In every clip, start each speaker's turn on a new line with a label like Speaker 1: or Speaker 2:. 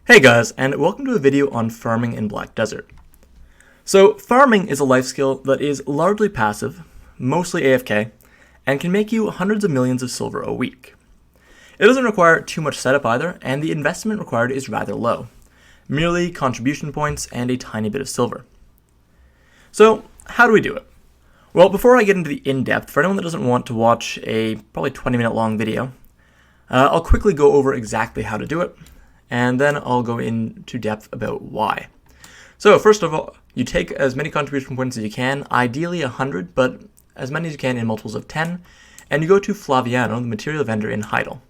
Speaker 1: Hey guys, and welcome to a video on farming in Black Desert. So, farming is a life skill that is largely passive, mostly AFK, and can make you hundreds of millions of silver a week. It doesn't require too much setup either, and the investment required is rather low, merely contribution points and a tiny bit of silver. So, how do we do it? Well, before I get into the in-depth, for anyone that doesn't want to watch a probably 20-minute long video, I'll quickly go over exactly how to do it, and then I'll go into depth about why. So first of all, you take as many contribution points as you can, ideally 100, but as many as you can in multiples of 10, and you go to Flaviano, the material vendor in Heidel.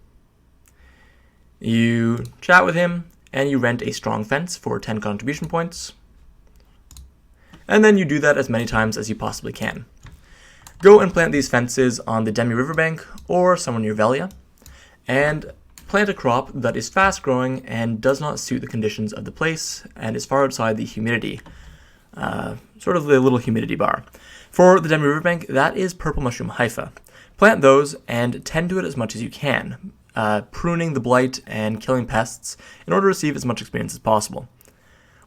Speaker 1: You chat with him, and you rent a strong fence for 10 contribution points, and then you do that as many times as you possibly can. Go and plant these fences on the Demi riverbank or somewhere near Velia, and plant a crop that is fast growing and does not suit the conditions of the place and is far outside the humidity, sort of the little humidity bar. For the Demi riverbank, that is purple mushroom hypha. Plant those and tend to it as much as you can, pruning the blight and killing pests in order to receive as much experience as possible.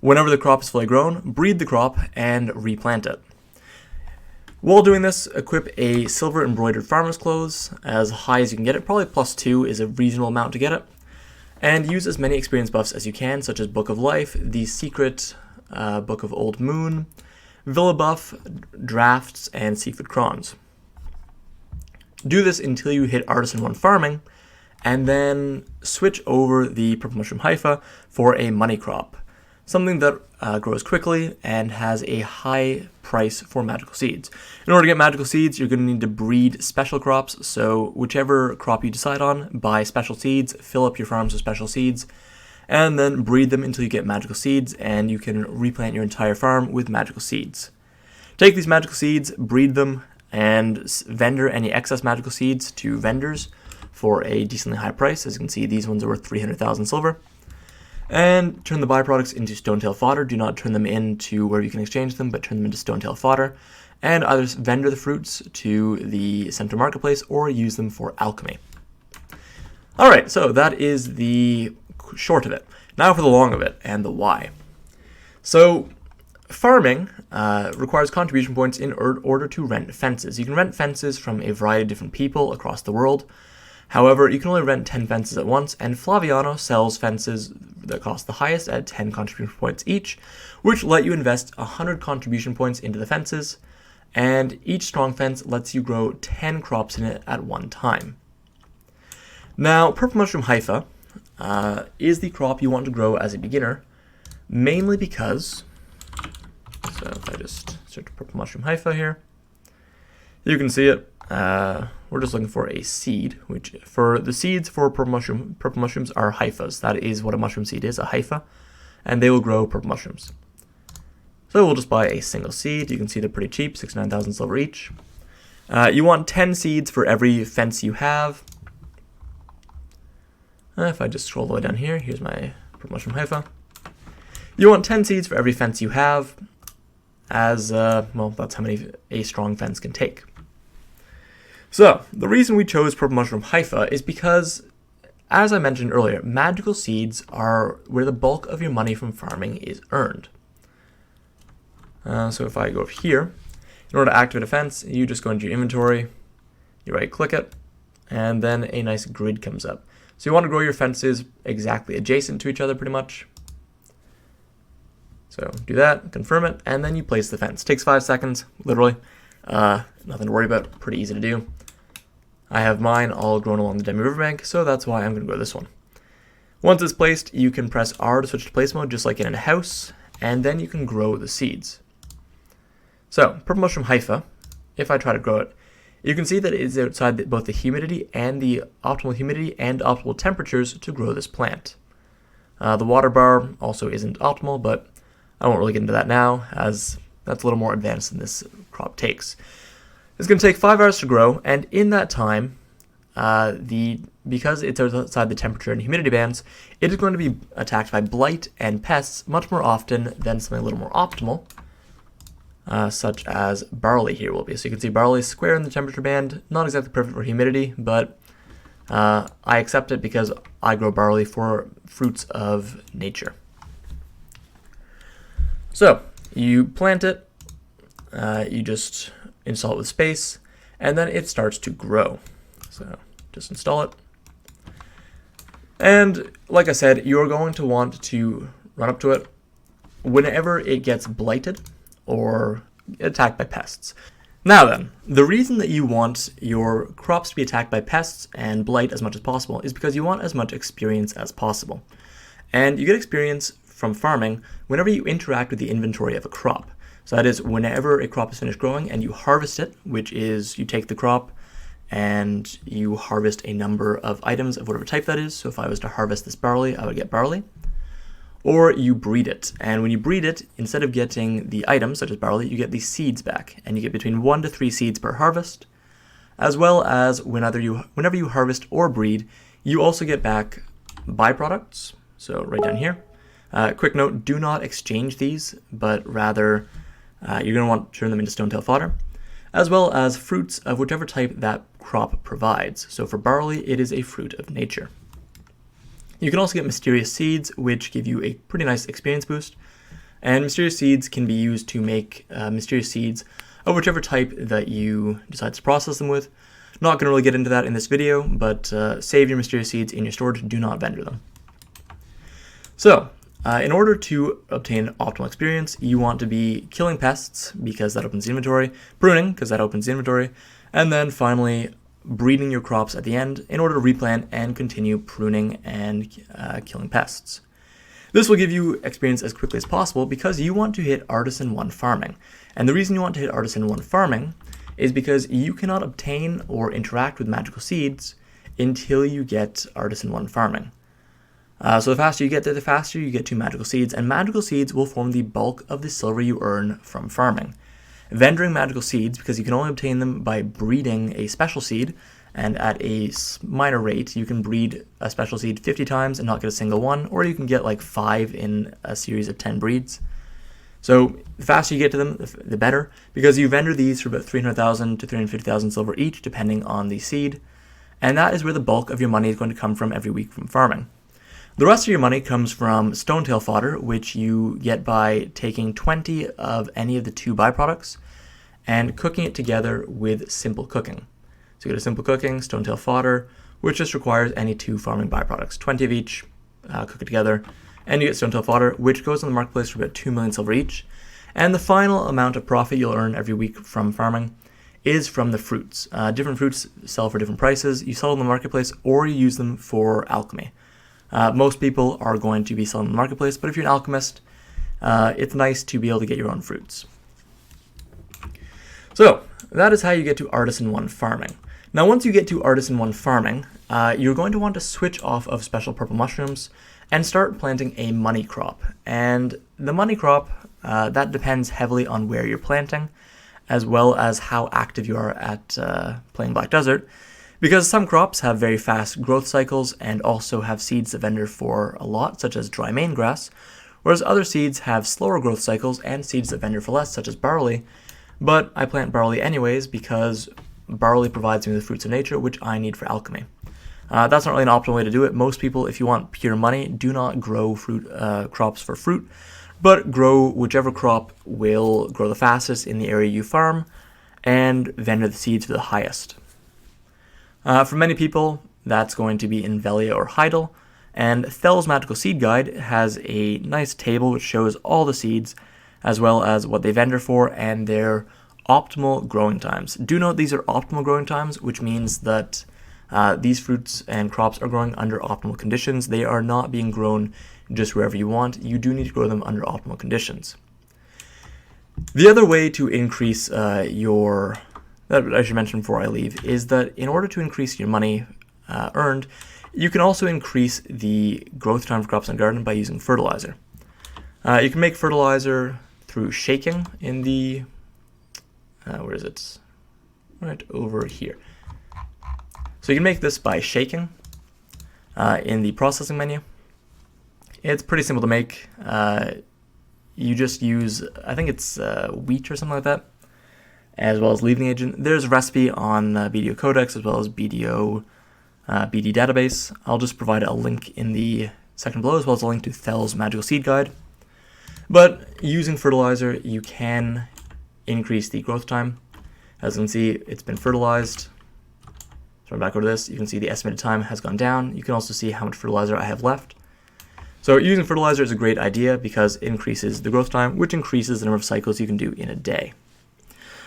Speaker 1: Whenever the crop is fully grown, breed the crop and replant it. While doing this, equip a silver embroidered farmer's clothes as high as you can get it. Probably +2 is a reasonable amount to get it. And use as many experience buffs as you can, such as Book of Life, The Secret, Book of Old Moon, Villa Buff, Drafts, and Seafood Crons. Do this until you hit Artisan 1 farming, and then switch over the purple mushroom hypha for a money crop. Something that grows quickly and has a high price for magical seeds. In order to get magical seeds, you're going to need to breed special crops, so whichever crop you decide on, buy special seeds, fill up your farms with special seeds, and then breed them until you get magical seeds, and you can replant your entire farm with magical seeds. Take these magical seeds, breed them, and vendor any excess magical seeds to vendors for a decently high price. As you can see, these ones are worth 300,000 silver. And turn the byproducts into stonetail fodder. Do not turn them into where you can exchange them, but turn them into stonetail fodder. And either vendor the fruits to the center marketplace or use them for alchemy. Alright, so that is the short of it. Now for the long of it and the why. So, farming requires contribution points in order to rent fences. You can rent fences from a variety of different people across the world. However, you can only rent 10 fences at once, and Flaviano sells fences that cost the highest at 10 contribution points each, which let you invest 100 contribution points into the fences, and each strong fence lets you grow 10 crops in it at one time. Now, purple mushroom hypha is the crop you want to grow as a beginner, mainly because, so if I just search purple mushroom hypha here, you can see it. We're just looking for a seed, which for the seeds for purple mushrooms are hyphas. That is what a mushroom seed is, a hypha, and they will grow purple mushrooms. So we'll just buy a single seed. You can see they're pretty cheap, 69,000 silver each. You want 10 seeds for every fence you have. If I just scroll all the way down here, here's my purple mushroom hypha. You want 10 seeds for every fence you have, as, well, that's how many a strong fence can take. So, the reason we chose purple mushroom hypha is because, as I mentioned earlier, magical seeds are where the bulk of your money from farming is earned. So if I go over here, in order to activate a fence, you just go into your inventory, you right click it, and then a nice grid comes up. So you want to grow your fences exactly adjacent to each other pretty much. So do that, confirm it, and then you place the fence. It takes 5 seconds, literally. Nothing to worry about, pretty easy to do. I have mine all grown along the Demi riverbank, so that's why I'm going to go this one. Once it's placed, you can press R to switch to place mode, just like in a house, and then you can grow the seeds. So, purple mushroom hypha, if I try to grow it, you can see that it is outside both the humidity and the optimal humidity and optimal temperatures to grow this plant. The water bar also isn't optimal, but I won't really get into that now, as that's a little more advanced than this crop takes. It's going to take 5 hours to grow, and in that time, because it's outside the temperature and humidity bands, it is going to be attacked by blight and pests much more often than something a little more optimal, such as barley here will be. So you can see barley is square in the temperature band, not exactly perfect for humidity, but I accept it because I grow barley for fruits of nature. So you plant it, you just install it with space, and then it starts to grow. So just install it. And like I said, you're going to want to run up to it whenever it gets blighted or attacked by pests. Now then, the reason that you want your crops to be attacked by pests and blight as much as possible is because you want as much experience as possible. And you get experience from farming whenever you interact with the inventory of a crop. So that is whenever a crop is finished growing and you harvest it, which is you take the crop and you harvest a number of items of whatever type that is. So if I was to harvest this barley, I would get barley. Or you breed it, and when you breed it, instead of getting the items, such as barley, you get these seeds back, and you get between 1 to 3 seeds per harvest, as well as whenever you harvest or breed, you also get back byproducts, so right down here. Quick note, do not exchange these, but rather you're going to want to turn them into stone-tail fodder, as well as fruits of whichever type that crop provides. So for barley, it is a fruit of nature. You can also get mysterious seeds, which give you a pretty nice experience boost. And mysterious seeds can be used to make mysterious seeds of whichever type that you decide to process them with. Not going to really get into that in this video, but save your mysterious seeds in your storage. Do not vendor them. So, in order to obtain optimal experience, you want to be killing pests, because that opens the inventory, pruning, because that opens the inventory, and then finally breeding your crops at the end in order to replant and continue pruning and killing pests. This will give you experience as quickly as possible because you want to hit Artisan 1 farming. And the reason you want to hit Artisan 1 farming is because you cannot obtain or interact with magical seeds until you get Artisan 1 farming. So the faster you get there, the faster you get to magical seeds, and magical seeds will form the bulk of the silver you earn from farming. Vendoring magical seeds, because you can only obtain them by breeding a special seed, and at a minor rate, you can breed a special seed 50 times and not get a single one, or you can get like 5 in a series of 10 breeds. So the faster you get to them, the better, because you vendor these for about 300,000 to 350,000 silver each, depending on the seed, and that is where the bulk of your money is going to come from every week from farming. The rest of your money comes from stone-tail fodder, which you get by taking 20 of any of the 2 byproducts and cooking it together with simple cooking. So you get a simple cooking, stone-tail fodder, which just requires any 2 farming byproducts, 20 of each, cook it together, and you get stone-tail fodder, which goes on the marketplace for about 2 million silver each. And the final amount of profit you'll earn every week from farming is from the fruits. Different fruits sell for different prices. You sell them in the marketplace or you use them for alchemy. Most people are going to be selling in the marketplace, but if you're an alchemist, it's nice to be able to get your own fruits. So that is how you get to Artisan 1 farming. Now once you get to Artisan 1 farming, you're going to want to switch off of special purple mushrooms and start planting a money crop. And the money crop, that depends heavily on where you're planting, as well as how active you are at playing Black Desert. Because some crops have very fast growth cycles and also have seeds that vendor for a lot, such as dry main grass, whereas other seeds have slower growth cycles and seeds that vendor for less, such as barley. But I plant barley anyways because barley provides me with fruits of nature, which I need for alchemy. That's not really an optimal way to do it. Most people, if you want pure money, do not grow fruit crops for fruit, but grow whichever crop will grow the fastest in the area you farm and vendor the seeds for the highest. For many people, that's going to be in Velia or Heidel, and Thel's Magical Seed Guide has a nice table which shows all the seeds, as well as what they vendor for and their optimal growing times. Do note these are optimal growing times, which means that these fruits and crops are growing under optimal conditions. They are not being grown just wherever you want. You do need to grow them under optimal conditions. The other way to increase that I should mention before I leave, is that in order to increase your money earned, you can also increase the growth time for crops in the garden by using fertilizer. You can make fertilizer through shaking in the, where is it? Right over here. So you can make this by shaking in the processing menu. It's pretty simple to make. You just use, I think it's wheat or something like that, as well as leavening agent. There's a recipe on BDO Codex as well as BDO BD database. I'll just provide a link in the section below, as well as a link to Thel's Magical Seed Guide. But using fertilizer, you can increase the growth time. As you can see, it's been fertilized. So back over to this, you can see the estimated time has gone down. You can also see how much fertilizer I have left. So using fertilizer is a great idea because it increases the growth time, which increases the number of cycles you can do in a day.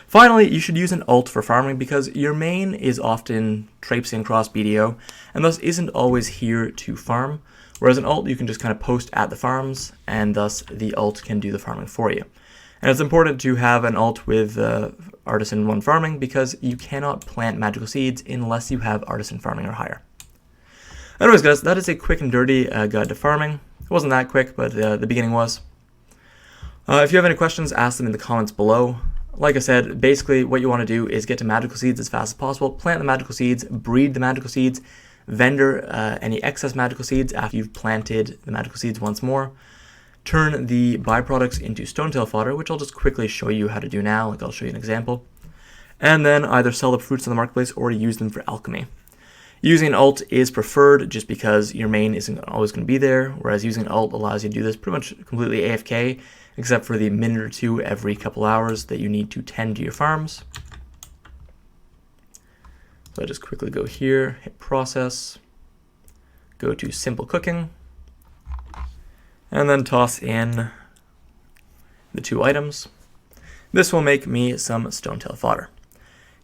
Speaker 1: Finally, you should use an alt for farming because your main is often traipsing across BDO and thus isn't always here to farm. Whereas an alt, you can just kind of post at the farms and thus the alt can do the farming for you. And it's important to have an alt with Artisan 1 farming because you cannot plant magical seeds unless you have Artisan farming or higher. Anyways guys, that is a quick and dirty guide to farming. It wasn't that quick, but the beginning was. If you have any questions, ask them in the comments below. Like I said, basically what you want to do is get to magical seeds as fast as possible, plant the magical seeds, breed the magical seeds, vendor any excess magical seeds after you've planted the magical seeds once more, turn the byproducts into stonetail fodder, which I'll just quickly show you how to do now, like I'll show you an example, and then either sell the fruits in the marketplace or use them for alchemy. Using an alt is preferred just because your main isn't always going to be there, whereas using an alt allows you to do this pretty much completely AFK, except for the minute or two every couple hours that you need to tend to your farms. So I just quickly go here, hit process, go to simple cooking, and then toss in the 2 items. This will make me some stonetail fodder.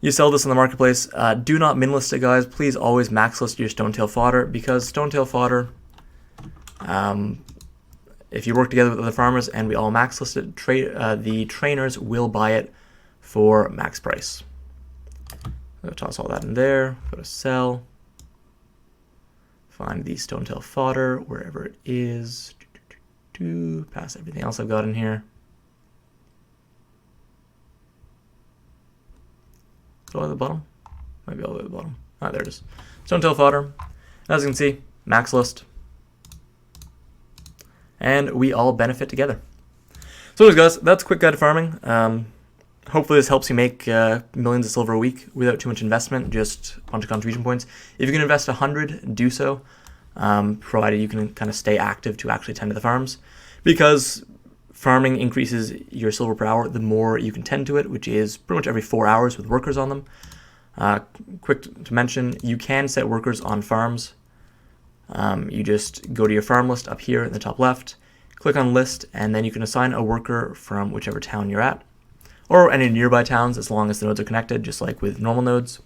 Speaker 1: You sell this in the marketplace. Do not min list it, guys. Please always max list your stonetail fodder because stonetail fodder, if you work together with other farmers and we all max list it, the trainers will buy it for max price. So toss all that in there, go to sell, find the stonetail fodder wherever it is, pass everything else I've got in here. All the way to the bottom? Might be all the way to the bottom. Ah, there it is. Stonetail fodder. As you can see, max list. And we all benefit together. So anyways guys, that's a quick guide to farming. Hopefully this helps you make millions of silver a week without too much investment, just a bunch of contribution points. If you can invest 100, do so, provided you can kind of stay active to actually tend to the farms. Because farming increases your silver per hour the more you can tend to it, which is pretty much every 4 hours with workers on them. Quick to mention, you can set workers on farms. You just go to your farm list up here in the top left, click on list, and then you can assign a worker from whichever town you're at, or any nearby towns as long as the nodes are connected, just like with normal nodes.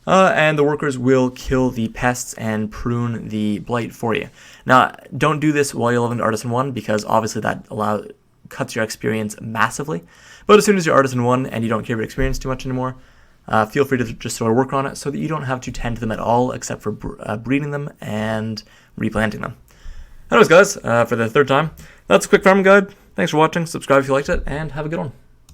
Speaker 1: And the workers will kill the pests and prune the blight for you. Now, don't do this while you're leveling to Artisan 1 because obviously that cuts your experience massively. But as soon as you're Artisan 1 and you don't care about experience too much anymore, feel free to just throw a worker on it so that you don't have to tend to them at all except for breeding them and replanting them. Anyways guys, for the 3rd time, that's a quick farming guide. Thanks for watching, subscribe if you liked it, and have a good one.